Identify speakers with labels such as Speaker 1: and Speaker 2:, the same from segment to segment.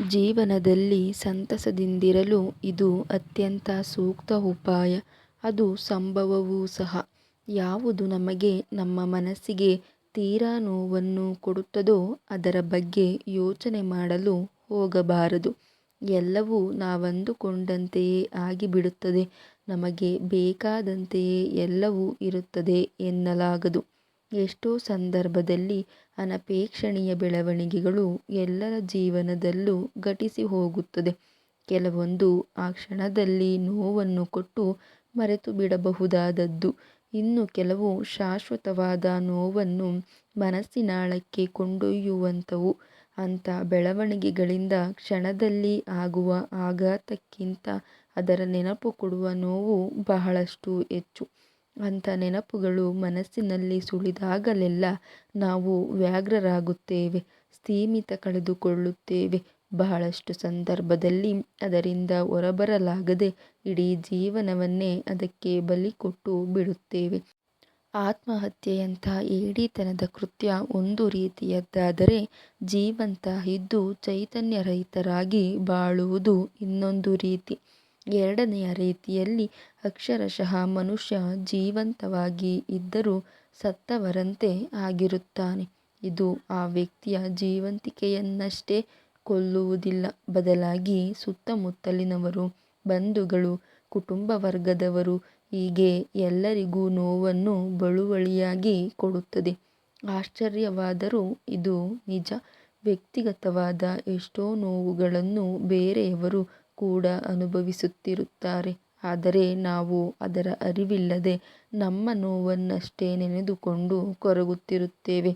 Speaker 1: ಜೀವನದಲ್ಲಿ ಸಂತಸದಿಂದಿರಲು ಇದು ಅತ್ಯಂತ ಸೂಕ್ತ ಉಪಾಯ. ಅದು ಸಂಭವವೂ ಸಹ. ಯಾವುದು ನಮಗೆ ನಮ್ಮ ಮನಸ್ಸಿಗೆ ತೀರಾ ನೋವನ್ನು ಕೊಡುತ್ತದೋ ಅದರ ಬಗ್ಗೆ ಯೋಚನೆ ಮಾಡಲು ಹೋಗಬಾರದು. ಎಲ್ಲವೂ ನಾವಂದುಕೊಂಡಂತೆಯೇ ಆಗಿಬಿಡುತ್ತದೆ, ನಮಗೆ ಬೇಕಾದಂತೆಯೇ ಎಲ್ಲವೂ ಇರುತ್ತದೆ ಎನ್ನಲಾಗದು. ಎಷ್ಟೋ ಸಂದರ್ಭದಲ್ಲಿ ಅನಪೇಕ್ಷಣೀಯ ಬೆಳವಣಿಗೆಗಳು ಎಲ್ಲರ ಜೀವನದಲ್ಲೂ ಘಟಿಸಿ ಹೋಗುತ್ತದೆ. ಕೆಲವೊಂದು ಆ ಕ್ಷಣದಲ್ಲಿ ನೋವನ್ನು ಕೊಟ್ಟು ಮರೆತು ಬಿಡಬಹುದಾದದ್ದು, ಇನ್ನು ಕೆಲವು ಶಾಶ್ವತವಾದ ನೋವನ್ನು ಮನಸ್ಸಿನಾಳಕ್ಕೆ ಕೊಂಡೊಯ್ಯುವಂಥವು. ಅಂಥ ಬೆಳವಣಿಗೆಗಳಿಂದ ಕ್ಷಣದಲ್ಲಿ ಆಗುವ ಆಘಾತಕ್ಕಿಂತ ಅದರ ನೆನಪು ಕೊಡುವ ನೋವು ಬಹಳಷ್ಟು ಹೆಚ್ಚು. ಅಂಥ ನೆನಪುಗಳು ಮನಸ್ಸಿನಲ್ಲಿ ಸುಳಿದಾಗಲೆಲ್ಲ ನಾವು ವ್ಯಗ್ರರಾಗುತ್ತೇವೆ, ಸ್ಥಿಮಿತ ಕಳೆದುಕೊಳ್ಳುತ್ತೇವೆ. ಬಹಳಷ್ಟು ಸಂದರ್ಭದಲ್ಲಿ ಅದರಿಂದ ಹೊರಬರಲಾಗದೆ ಇಡೀ ಜೀವನವನ್ನೇ ಅದಕ್ಕೆ ಬಲಿಕೊಟ್ಟು ಬಿಡುತ್ತೇವೆ. ಆತ್ಮಹತ್ಯೆಯಂಥ ಹೇಡಿತನದ ಕೃತ್ಯ ಒಂದು ರೀತಿಯದ್ದಾದರೆ, ಜೀವಂತ ಇದ್ದು ಚೈತನ್ಯರಹಿತರಾಗಿ ಬಾಳುವುದು ಇನ್ನೊಂದು ರೀತಿ. ಎರಡನೆಯ ರೀತಿಯಲ್ಲಿ ಅಕ್ಷರಶಃ ಮನುಷ್ಯ ಜೀವಂತವಾಗಿ ಇದ್ದರೂ ಸತ್ತವರಂತೆ ಆಗಿರುತ್ತಾನೆ. ಇದು ಆ ವ್ಯಕ್ತಿಯ ಜೀವಂತಿಕೆಯನ್ನಷ್ಟೇ ಕೊಲ್ಲುವುದಿಲ್ಲ, ಬದಲಾಗಿ ಸುತ್ತಮುತ್ತಲಿನವರು, ಬಂಧುಗಳು, ಕುಟುಂಬ ವರ್ಗದವರು, ಹೀಗೆ ಎಲ್ಲರಿಗೂ ನೋವನ್ನು ಬಳುವಳಿಯಾಗಿ ಕೊಡುತ್ತದೆ. ಆಶ್ಚರ್ಯವಾದರೂ ಇದು ನಿಜ. ವ್ಯಕ್ತಿಗತವಾದ ಎಷ್ಟೋ ನೋವುಗಳನ್ನು ಬೇರೆಯವರು ಕೂಡ ಅನುಭವಿಸುತ್ತಿರುತ್ತಾರೆ. ಆದರೆ ನಾವು ಅದರ ಅರಿವಿಲ್ಲದೆ ನಮ್ಮ ನೋವನ್ನಷ್ಟೇ ನೆನೆದುಕೊಂಡು ಕೊರಗುತ್ತಿರುತ್ತೇವೆ.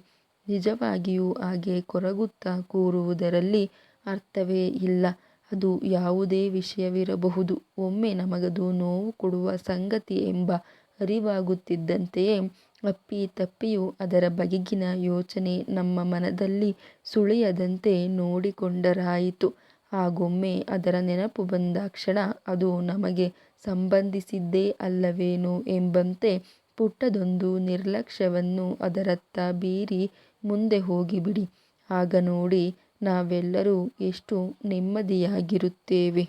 Speaker 1: ನಿಜವಾಗಿಯೂ ಹಾಗೆ ಕೊರಗುತ್ತಾ ಕೂರುವುದರಲ್ಲಿ ಅರ್ಥವೇ ಇಲ್ಲ. ಅದು ಯಾವುದೇ ವಿಷಯವಿರಬಹುದು. ಒಮ್ಮೆ ನಮಗದು ನೋವು ಕೊಡುವ ಸಂಗತಿ ಎಂಬ ಅರಿವಾಗುತ್ತಿದ್ದಂತೆಯೇ ಅಪ್ಪಿತಪ್ಪಿಯೂ ಅದರ ಬಗೆಗಿನ ಯೋಚನೆ ನಮ್ಮ ಮನದಲ್ಲಿ ಸುಳಿಯದಂತೆ ನೋಡಿಕೊಂಡರಾಯಿತು. ಹಾಗೊಮ್ಮೆ ಅದರ ನೆನಪು ಬಂದಾಕ್ಷಣ ಅದು ನಮಗೆ ಸಂಬಂಧಿಸಿದ್ದೇ ಅಲ್ಲವೇನೋ ಎಂಬಂತೆ ಪುಟ್ಟದೊಂದು ನಿರ್ಲಕ್ಷ್ಯವನ್ನು ಅದರತ್ತ ಬೀರಿ ಮುಂದೆ ಹೋಗಿಬಿಡಿ. ಆಗ ನೋಡಿ, ನಾವೆಲ್ಲರೂ ಎಷ್ಟು ನೆಮ್ಮದಿಯಾಗಿರುತ್ತೇವೆ.